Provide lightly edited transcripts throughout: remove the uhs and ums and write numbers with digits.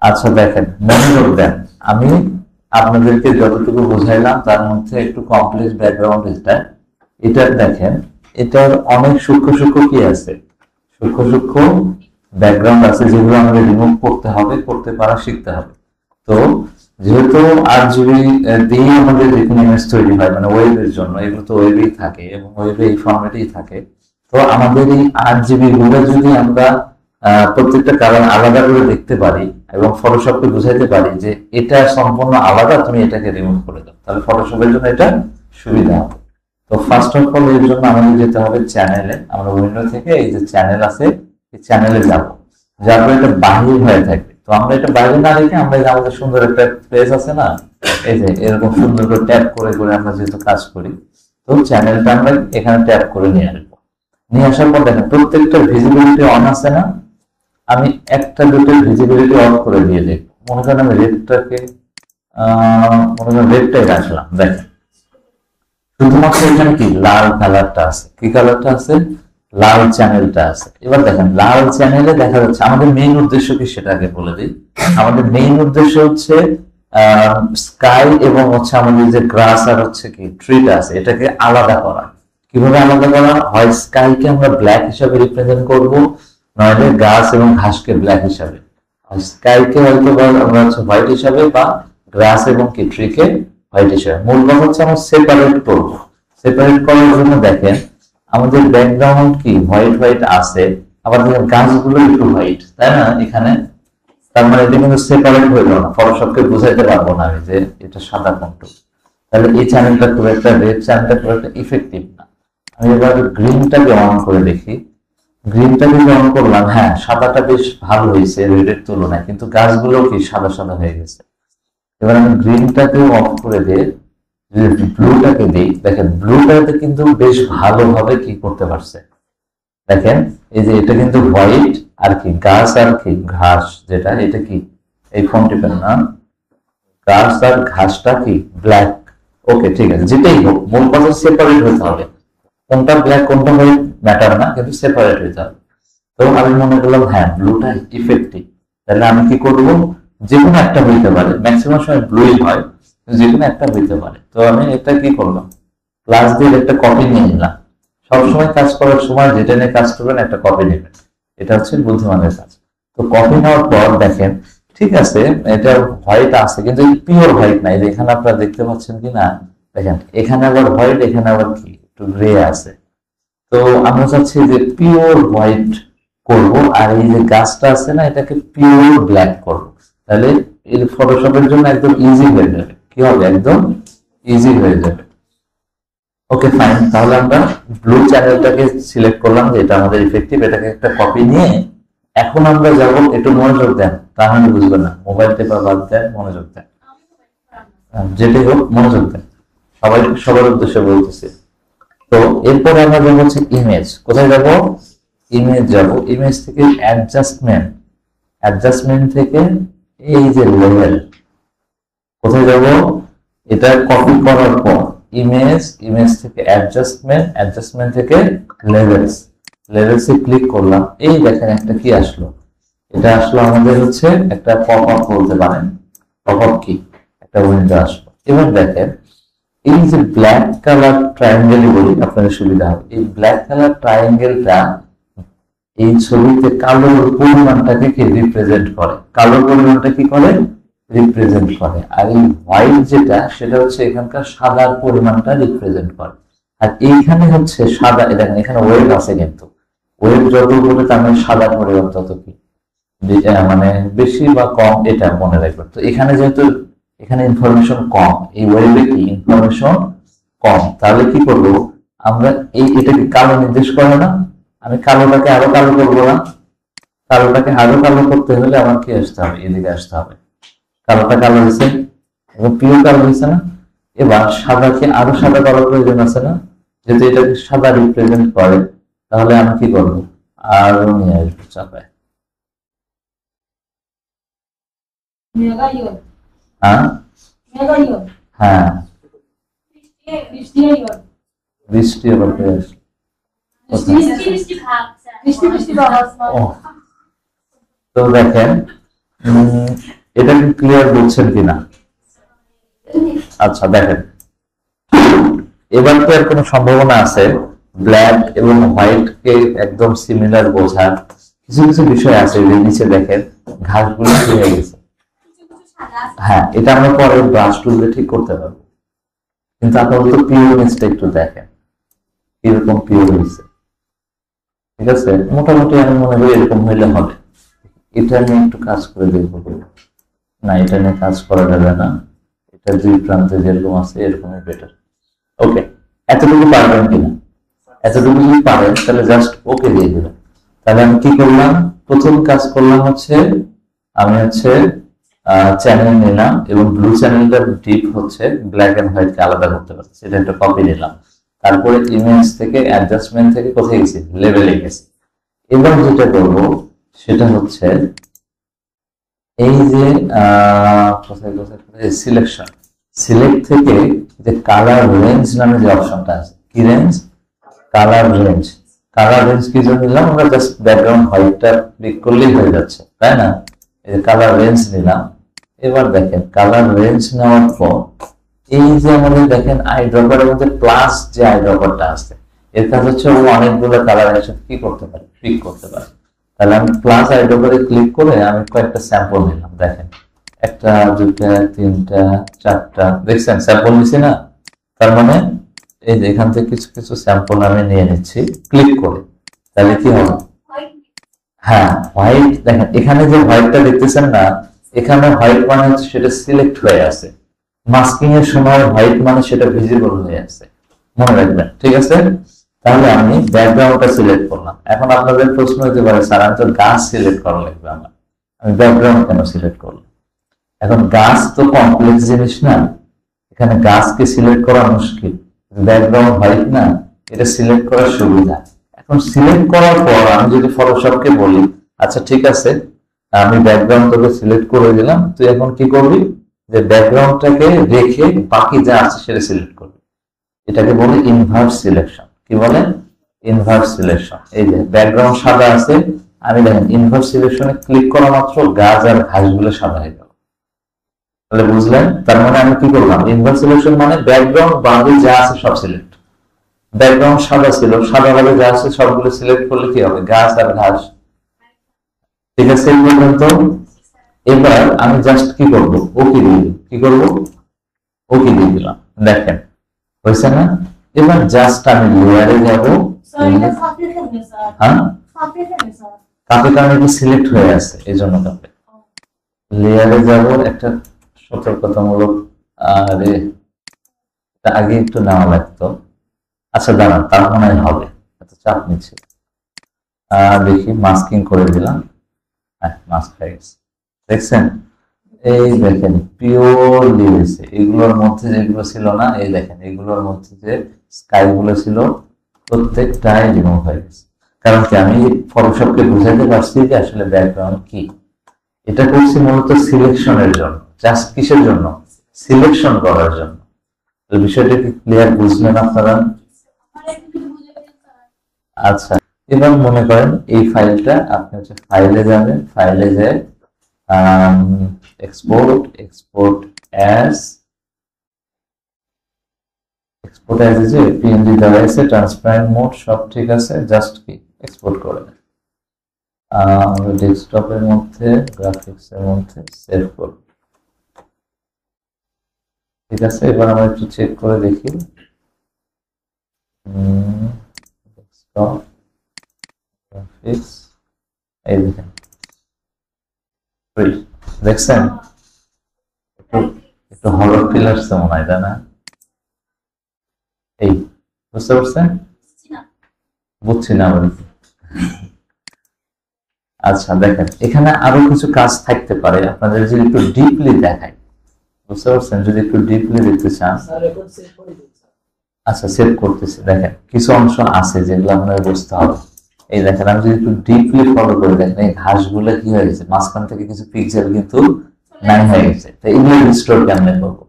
আচ্ছা দেখেন, মনোযোগ দেন। আমি আপনাদেরকে যতটুকু বুঝাইলাম তার মধ্যে একটু কমপ্লেক্স ব্যাকগ্রাউন্ড এটা দেখেন, এটার অনেক সূক্ষ্ম সূক্ষ্ম কি আছে, সূক্ষ্ম সূক্ষ্ম ব্যাকগ্রাউন্ড আছে যেগুলো আমাদের রিমুভ করতে হবে, করতে পারা শিখতে হবে। তো যেহেতু 8 জিবি দিয়ে আমাদের যেখানে ইমেজ তৈরি হয় মানে ওয়েবের জন্য, এগুলো তো ওয়েবেই থাকে এবং ওয়েবে এই ফরম্যাটেই থাকে। তো আমাদের এই 8 জিবি গুলো যদি আমরা প্রত্যেকটা কারণ আলাদা করে দেখতে পারি এবং ফটোশপকে বুঝাইতে পারি যে এটা সম্পূর্ণ আলাদা, তুমি এটাকে রিমুভ করে দাও, তাহলে ফটোশপের জন্য এটা সুবিধা হবে। তো ফার্স্ট অফ অল এর জন্য আমাদের যেতে হবে চ্যানেলে। আমরা উইন্ডো থেকে এই যে চ্যানেল আছে এই চ্যানেলে যাব, যার পরে এটা বাহির হয়ে থাকবে। তো আমরা এটা বাইরে না রেখে আমরা যে আমাদের সুন্দর একটা প্লেস আছে না, এই যে এরকম সুন্দর করে ট্যাপ করে করে আমরা যেহেতু কাজ করি, তো চ্যানেলটা আমরা এখানে ট্যাপ করে নিয়ে আসবো। নিয়ে আসার পর দেখেন প্রত্যেকটা ভিজিবিলিটি অন আছে না, আমি একটা দুটো ভিজিবিলিটি অন করে দিয়ে দেখবো। মনে করেন আমি রেডটাকে মনে করেন রেডটাই রাখলাম, দেখেন শুধুমাত্র এখানে কি লাল কালারটা আছে, কি কালারটা আছে, লাল চ্যানেলটা আছে। এবার দেখেন লাল চ্যানেলে দেখা যাচ্ছে আমাদের মেইন উদ্দেশ্য কি সেটা আগে বলে দিই। আমাদের মেইন উদ্দেশ্য হচ্ছে স্কাই এবং হচ্ছে আমাদের যে গ্রাস আর হচ্ছে কি ট্রিটা আছে এটাকে আলাদা করা। কিভাবে আলাদা করা হয়, স্কাইকে আমরা ব্ল্যাক হিসাবে রিপ্রেজেন্ট করব, নইলে গাছ এবং ঘাসকে ব্ল্যাক হিসাবে, স্কাইকে হয়তো আমরা হচ্ছে হোয়াইট হিসাবে, বা গ্রাস এবং কি ট্রিকে হোয়াইট হিসাবে। মূল কথা হচ্ছে আমরা সেপারেট করবো। সেপারেট করার জন্য দেখেন আমাদের ব্যাকগ্রাউন্ড কি হোয়াইট হোয়াইট আছে, আবার দেখেন গাছগুলো একটু হোয়াইট, তাই না এখানে। তার মানে এটা কিন্তু সেপারেট হইল না, ফটোশপকে বুঝাইতে পারবো না আমি যে এটা সাদা কোনটা। তাহলে এই চ্যানেলটা খুব একটা, রেড চ্যানেলটা খুব একটা ইফেক্টিভ না। আমি এবার গ্রিনটাকে অন করে দেখি, গ্রিনটাকে অন করলাম, হ্যাঁ সাদাটা বেশ ভালো হয়েছে রেডের তুলনায়, কিন্তু গাছগুলো কি সাদা সাদা হয়ে গেছে। এবার আমি গ্রিনটাকে অফ করে দিয়ে যদি ব্লুটাকে দিই, দেখেন ব্লুটাতে কিন্তু বেশ ভালোভাবে কি করতে পারছে। দেখেন এই যে এটা কিন্তু হোয়াইট আর কি গাছ আর কি ঘাস, যেটা এটা কি এই ফোন টিপেন না, গাছ আর ঘাসটা কি ব্ল্যাক। ওকে ঠিক আছে, যেটাই হোক মূল কথা সেপারেট হতে হবে, কোনটা ব্ল্যাক কোনটা হোয়াইট ম্যাটার না, কিন্তু সেপারেট হতে হবে। তো আমি মনে করলাম হ্যাঁ ব্লুটা ইফেক্টিভ, তাহলে আমি কি করবো, যে কোনো একটা হইতে পারে, ম্যাক্সিমাম সময় ব্লুই হয়, যে কোনো একটা হইতে পারে। তো আমি এটা কি করলাম, প্লাস দিয়ে একটা কপি নিয়ে নিলাম। সবসময় কাজ করার সময় যেটা নিয়ে কাজ করবেন একটা কপি নেবেন, এটা হচ্ছে বুদ্ধিমানের কাজ। তো কপি নেওয়ার পর দেখেন ঠিক আছে এটা হোয়াইট আছে, কিন্তু পিওর হোয়াইট নাই, এখানে আপনারা দেখতে পাচ্ছেন কি না, দেখেন এখানে আবার হোয়াইট, এখানে আবার কি একটু গ্রে আছে। তো আমরা চাচ্ছি যে পিওর হোয়াইট করব, আর এই যে গাছটা আছে না এটাকে পিওর ব্ল্যাক করব। তাহলে এই ফটোশপের জন্য একদম ইজি হয়ে যাবে, কি হবে একদম ইজি হয়ে যাবে। ওকে ফাইন, তাহলে আমরা ব্লু চ্যানেলটাকে সিলেক্ট করলাম যে এটা আমাদের ইফেক্টিভ, এটাকে একটা কপি নিয়ে এখন আমরা যাব, একটু মনোযোগ দেন তাহলে বুঝবেন না, মোবাইল টেপা বাদ দেন, মনোযোগ দেন, যেটাই হোক মনোযোগ দেন, সবাই সবার উদ্দেশ্যে বলতেছি। তো এরপরে আমরা যাবো হচ্ছে ইমেজ, কোথায় যাব, ইমেজ যাব, ইমেজ থেকে অ্যাডজাস্টমেন্ট, অ্যাডজাস্টমেন্ট থেকে এই যে লেভেল, কোথায় যাব, এটা কপি করার পর ইমেজ, ইমেজ থেকে অ্যাডজাস্টমেন্ট, অ্যাডজাস্টমেন্ট থেকে লেভেলস, লেভেলসে ক্লিক করলাম। এই দেখেন একটা কি আসলো, এটা আসলো আমাদের হচ্ছে একটা পপ আপ বলতে পারেন, পপ আপ কি একটা উইন্ডো আসলো। এবার দেখেন এই যে ব্ল্যাক কালার ট্রায়াঙ্গেল বলি আপনাদের সুবিধা হবে, এই ব্ল্যাক কালার ট্রায়াঙ্গেলটা এই ছবিতে কালোর পরিমাণটাকে কি রিপ্রেজেন্ট করে, কালোর পরিমাণটা কি করে রিপ্রেজেন্ট করে, আর এই হোয়াইট যেটা সেটা হচ্ছে এখানকার সাদার পরিমাণটা রিপ্রেজেন্ট করে। আর এইখানে হচ্ছে সাদা, দেখেন এখানে ওয়েব আছে, কিন্তু ওয়েব যত বলে তার মানে সাদার পরিমাণ তত কি মানে বেশি বা কম এটা মনে রাখবেন। তো এখানে যেহেতু এখানে ইনফরমেশন কম, এই ওয়েবে কি ইনফরমেশন কম, তাহলে কি করব আমরা, এই এটা কি কালো নির্দেশ করে না, আমি কালোটাকে আরো কালো করবো না, কালোটাকে আরো কালো করতে হলে আমার কি আসতে হবে, এদিকে আসতে হবে, কালোটা কালো হয়েছে এবং পিওর কালো হয়েছে না। এবার সাদাকে আরো সাদা করার প্রয়োজন আছে না, যেহেতু এটাকে সাদা রিপ্রেজেন্ট করে, তাহলে আমি কি করবো আরো নিয়ে আসবো চাপায়, হ্যাঁ হ্যাঁ বৃষ্টি আবার তো দেখেন এটা কি ক্লিয়ার বুঝছেন কিনা? আচ্ছা দেখেন, এবার তো এর কোনো সম্ভাবনা আছে ব্ল্যাক এবং হোয়াইট কে একদম সিমিলার বোঝার কিছু কিছু বিষয় আছে। যে নিচে দেখেন ঘাসগুলো কি হয়ে গেছে। হ্যাঁ, এটা আমরা পরে ব্রাশ টুল দিয়ে ঠিক করতে পারবো, কিন্তু আপাতত পিওরনেসটা একটু দেখেন কিরকম পিওর হয়েছে। ঠিক আছে, মোটামুটি আমি মনে করি এরকম হইলে হবে। এটা নিয়ে একটু কাজ করে দেখবো। না, এটা নিয়ে কাজ করা যাবে না, এটা দুই প্রান্তে যেরকম আছে এরকমই বেটার। ওকে, এতটুকু পারবেন কিনা? এতটুকু যদি পারেন তাহলে জাস্ট ওকে দিয়ে দিবেন। তাহলে আমি কি করলাম, প্রথম কাজ করলাম হচ্ছে আমি চ্যানেল নিলাম এবং ব্লু চ্যানেলটার ডিপ হচ্ছে ব্ল্যাক এন্ড হোয়াইট কে আলাদা করতে পারছি, এটা একটা কপি নিলাম। তারপরে ইমেজ থেকে অ্যাডজাস্টমেন্ট থেকে কোথায় গেছি, লেভেলে গেছি। এবার যেটা করবো সেটা হচ্ছে এই যে কোথায় কোথায় কোথায় সিলেকশন, সিলেক্ট থেকে যে কালার রেঞ্জ নামে যে অপশনটা আছে, কি range, colour range. Colour range কি জন্য নিলাম, আমরা জাস্ট ব্যাকগ্রাউন্ড হোয়াইটটা ক্লিক করলেই হয়ে যাচ্ছে, তাই না? এই যে কালার রেঞ্জ নিলাম। এবার দেখেন কালার রেঞ্জ নেওয়ার পর এই যে আমাদের দেখেন আই ড্রপারের মধ্যে প্লাস যে আই ড্রপারটা আছে, এর কাজ হচ্ছে ও অনেকগুলো কালার একসাথে কি করতে পারে, পিক করতে পারে। তাহলে আমি প্লাস আই ড্রপারে ক্লিক করে আমি কয়েকটা স্যাম্পল নিলাম। দেখেন একটা, দুটা, তিনটা, চারটা, দেখছেন স্যাম্পল নিছি না? তার মানে এই যে এখান থেকে কিছু কিছু স্যাম্পল আমি নিয়ে নিচ্ছি ক্লিক করে। তাহলে কি হবে, হ্যাঁ হোয়াইট, দেখেন এখানে যে হোয়াইটটা দেখতেছেন না, এখানে হোয়াইট মানে হচ্ছে সেটা সিলেক্ট হয়ে আছে, মাস্কিং এর সময় হোয়াইট মানে সেটা ভিজিবল হয়ে আছে, মনে রাখবেন। ঠিক আছে, তাহলে আমি ব্যাকগ্রাউন্ডটা সিলেক্ট করলাম। এখন আপনাদের প্রশ্ন হতে পারে স্যার আমি তো গাছ সিলেক্ট করা লাগবে আমার, আমি ব্যাকগ্রাউন্ড কেন সিলেক্ট করলাম? এখন গাছ তো কমপ্লেক্স জিনিস না, এখানে গাছকে সিলেক্ট করা মুশকিল, ব্যাকগ্রাউন্ড হোয়াইট না, এটা সিলেক্ট করার সুবিধা। এখন সিলেক্ট করার পর আমি যদি ফটোশপকে বলি আচ্ছা ঠিক আছে আমি ব্যাকগ্রাউন্ড তোকে সিলেক্ট করে দিলাম, তুই এখন কি করবি, যে ব্যাকগ্রাউন্ডটাকে রেখে বাকি যা আছে সেটা সিলেক্ট করবি। এটাকে বলে ইনভার্স সিলেকশন। কি বলে, ইনভার্স সিলেকশন। এই যে ব্যাকগ্রাউন্ড সাদা আছে, আমি দেখেন ইনভার্স সিলেকশনে ক্লিক করা মাত্র গাছ আর ঘাসগুলো সাদা হয়ে গেল। তাহলে বুঝলেন, তার মানে আমি কি করলাম, ইনভার্স সিলেকশন মানে ব্যাকগ্রাউন্ড বাকি যা আছে সব সিলেক্ট। ব্যাকগ্রাউন্ড সাদা ছিল, সাদা ভাবে যা আছে সবগুলো সিলেক্ট করলে কি হবে, গাছ আর ঘাস। ঠিক আছে, এই পর্যন্ত। এবার আমি জাস্ট কি করব, ওকে দিয়ে দিই। কি করব, ওকে দিয়ে দিলাম। দেখেন হয়েছে না? এবার জাস্ট আমি লেয়ারে যাব। হ্যাঁ, কাপে কারণ এটা সিলেক্ট হয়ে আছে এই জন্য কাপে। লেয়ারে যাব, একটা সতর্কতামূলক, আরে আগে একটু নেওয়া লাগতো। আচ্ছা দাঁড়ান, তার মনে হবে, এত চাপ নিচ্ছে। দেখি মাস্কিং করে দিলাম, হ্যাঁ মাস্ক হয়ে গেছে। দেখছেন, এই দেখেন পিওরলি হয়েছে। এগুলোর মধ্যে যেগুলো ছিল না, এই দেখেন এগুলোর মধ্যে যে স্কাই গুলো ছিল প্রত্যেকটাই রিমুভ হয়ে গেছে। কারণ কি, আমি ফটোশপকে বুঝাইতে পারছি যে আসলে ব্যাকগ্রাউন্ড কি। এটা করছি মূলত সিলেকশনের জন্য, জাস্ট কিসের জন্য, সিলেকশন করার জন্য। বিষয়টা কি ক্লিয়ার বুঝলেন আপনারা? আচ্ছা, এবার মনে করেন এই ফাইলটা আপনি হচ্ছে ফাইলে যাবেন, ফাইলে যে এক্সপোর্ট, এক্সপোর্ট অ্যাজ যে পিএনজি দেওয়া আছে, ট্রান্সপারেন্ট মোড সব ঠিক আছে, জাস্ট কি এক্সপোর্ট করে ডেস্কটপের মধ্যে, গ্রাফিক্স এর মধ্যে সেভ করব। ঠিক আছে, এবার আমরা একটু চেক করে দেখি। ডেস্কটপ গ্রাফিক্স, এই দেখেন দেখছেন একটু হলর ফিল আসছে মনে হয়, তাই না? এই বুঝতে পারছেন? বুঝছি না বলি। আচ্ছা দেখেন, এখানে আরো কিছু কাজ থাকতে পারে, আপনাদের যদি একটু ডিপলি দেখাই, বুঝতে পারছেন? যদি একটু ডিপলি দেখতে চান, আচ্ছা সেভ করতেছি। দেখেন কিছু অংশ আছে যেগুলো আপনাদের বুঝতে হবে। এই দেখেন আমি যদি একটু ডিপলি ফলো করে দেখেন, এই ঘাসগুলো কি হয়ে গেছে, মাঝখান থেকে কিছু পিক্সেল কিন্তু নাই হয়ে গেছে। তো এগুলো রিস্টোর কেমনে করবো?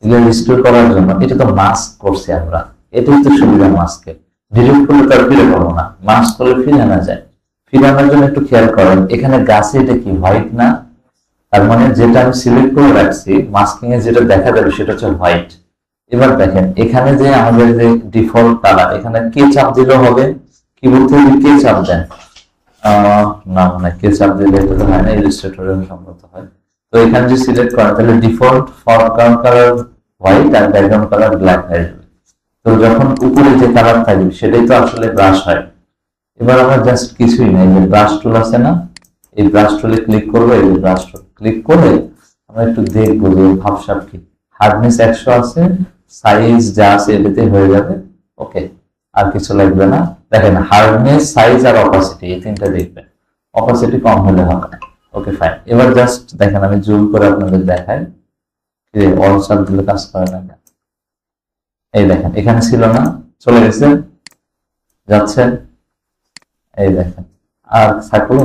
এগুলো রিস্টোর করার জন্য এটা তো মাস্ক করছি আমরা, এটাই তো সুবিধা মাস্কে। ডিলিট করলে তো আর ফিরে পাবো না, মাস্ক করলে ফিরে আনা যায়। ফিরে আনার জন্য একটু খেয়াল করেন, এখানে গাছে এটা কি হোয়াইট না, তার মানে যেটা আমি সিলেক্ট করে রাখছি মাস্কিং এ যেটা দেখা যাবে সেটা হচ্ছে হোয়াইট। এবার দেখেন এখানে যে আমাদের যে ডিফল্ট কালার, এখানে কে চাপ দিলেও হবে, কিবোর্ড থেকে কে চাপ দেন, না মানে কে চাপ দিলে এটা তো হয় না, ইলাস্ট্রেটরে সম্ভবত হয়। তো এখানে যে সিলেক্ট করা তাহলে ডিফল্ট ফরগ্রাউন্ড কালার হোয়াইট আর ব্যাকগ্রাউন্ড কালার ব্ল্যাক হয়ে যাবে। তো যখন উপরে যে কালার থাকবে সেটাই তো আসলে ব্রাশ হয়। এবার আমরা জাস্ট কিছুই নাই, যে ব্রাশ টুল আছে না, এই ব্রাশ টুলে ক্লিক করবো, এই ব্রাশ টুল ক্লিক করে আমরা একটু দেখবো যে ভাবসাব কি। হার্ডনেস 100 আছে, সাইজ যা আছে এটাতে হয়ে যাবে। ওকে, আর কিছু লাগবে না। দেখেন হার্ডনেস, সাইজ আর অপাসিটি এই তিনটা দেখবেন, অপাসিটি কম হলে হবে না। Okay fine. এবার জাস্ট দেখেন আমি জুম করে আপনাদের দেখাই, অল চাপ দিলে কাজ করে না। এই দেখেন এখানে ছিল না, চলে গেছে, যাচ্ছে, এই দেখেন আর থাকলো,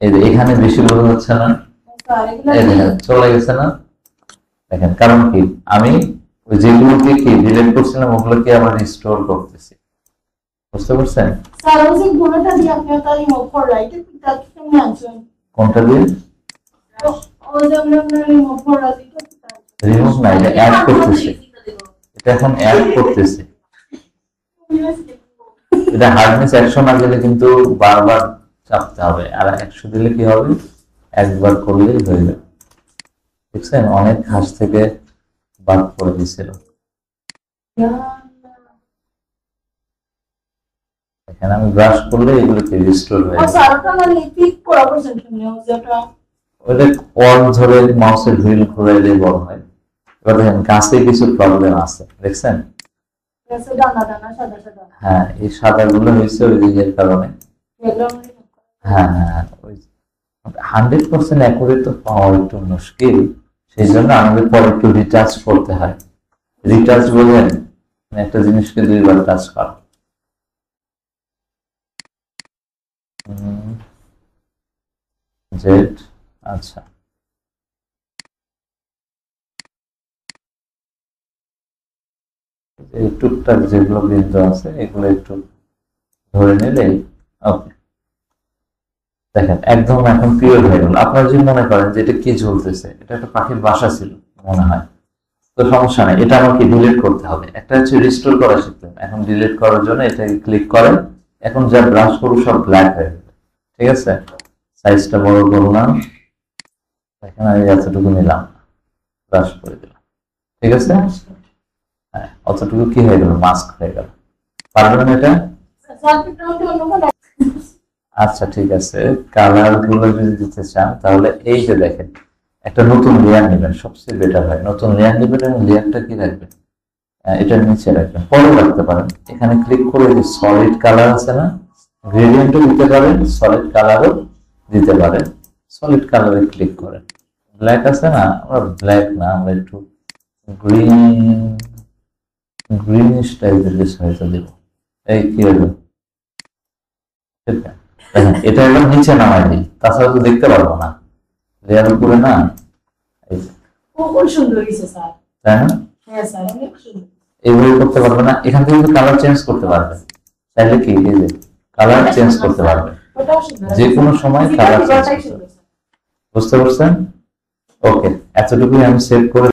এই যে এখানে বেশি বোঝা যাচ্ছে না, এই দেখেন চলে গেছে না। দেখেন কারণ কি, আমি ওই যেগুলোকে কি ডিলিট করছিলাম ওগুলোকে আবার রিস্টোর করতেছি, বুঝতে পারছেন? কোনটা দিয়ে রিমুভ না, এটা অ্যাড করতেছি, এটা এখন অ্যাড করতেছি। এটা হার্ডনেস 100 না গেলে কিন্তু বারবার চাপতে হবে, আর 100 দিলে কি হবে, একবার করলেই হয়ে যাবে। দেখছেন অনেক ঘাস থেকে বাদ পড়ে দিছিল। এখানে আমি ব্রাশ করলে এগুলোকে রিস্টোর হয়ে যাবে। ওটা অল ধরে মাউসের হুইল ঘুরাইলে বড় হয়। এবার দেখেন গাছে কিছু প্রবলেম আছে, দেখছেন? হ্যাঁ, এই সাদা গুলো হয়েছে ওই দিকের কারণে। হ্যাঁ হ্যাঁ, ওই 100% অ্যাকুরেট তো পাওয়া একটু মুশকিল, সেই জন্য আমাদের পরে একটু রিটাচ করতে হয়। রিটাচ বলেন একটা জিনিসকে 2 বার টাচ করা। জেড, আচ্ছা এই টুকটাক যেগুলো বিন্দু আছে এগুলো একটু ধরে নিলেই ওকে। দেখেন একদম এখন পিওর হয়ে গেল। আপনারা যদি মনে করেন যে এটা কি ঝুলতেছে, এটা একটা পাখির বাসা ছিল মনে হয়, তো সমস্যা নাই, এটা আমাকে ডিলিট করতে হবে। একটা হচ্ছে রিস্টোর করা শিখলেন, এখন ডিলিট করার জন্য এটাকে ক্লিক করেন, এখন যা ব্রাশ করবো সব ব্ল্যাক হয়ে যাবে। ঠিক আছে, সাইজটা বড় করলাম, এখন আমি এতটুকু নিলাম, ব্রাশ করে দিলাম। ঠিক আছে, হ্যাঁ অতটুকু কি হয়ে গেল, মাস্ক হয়ে গেল। পারবেন এটা? আচ্ছা ঠিক আছে, কালার গুলো যদি দিতে চান তাহলে এই যে দেখেন একটা নতুন লেয়ার নেবেন, সবচেয়ে বেটার হয়। নতুন লেয়ার নেবেন এবং লেয়ারটা কি রাখবেন, এটার নিচে রাখবেন, পরে রাখতে পারেন। এখানে ক্লিক করে যে সলিড কালার আছে না, গ্রেডিয়েন্টও দিতে পারেন, সলিড কালারও দিতে পারেন। সলিড কালারে ক্লিক করেন, ব্ল্যাক আছে না, আমরা ব্ল্যাক না, আমরা একটু গ্রিন, গ্রিনিশ টাইপের কিছু হয়তো দেব। এই কি হলো, এটা একদম নিচে নামাই দিই, তাছাড়া তো দেখতে পারবো না, লেয়ার উপরে না। তাই না, এইভাবে করতে পারবে না। এখান থেকে কিন্তু কালার চেঞ্জ করতে পারবে, চাইলে কি এই যে কালার চেঞ্জ করতে পারবে, যে কোনো সময় কালার চেঞ্জ করতে পারবে। বুঝতে পারছেন? ওকে, এতটুকুই আমি সেভ করে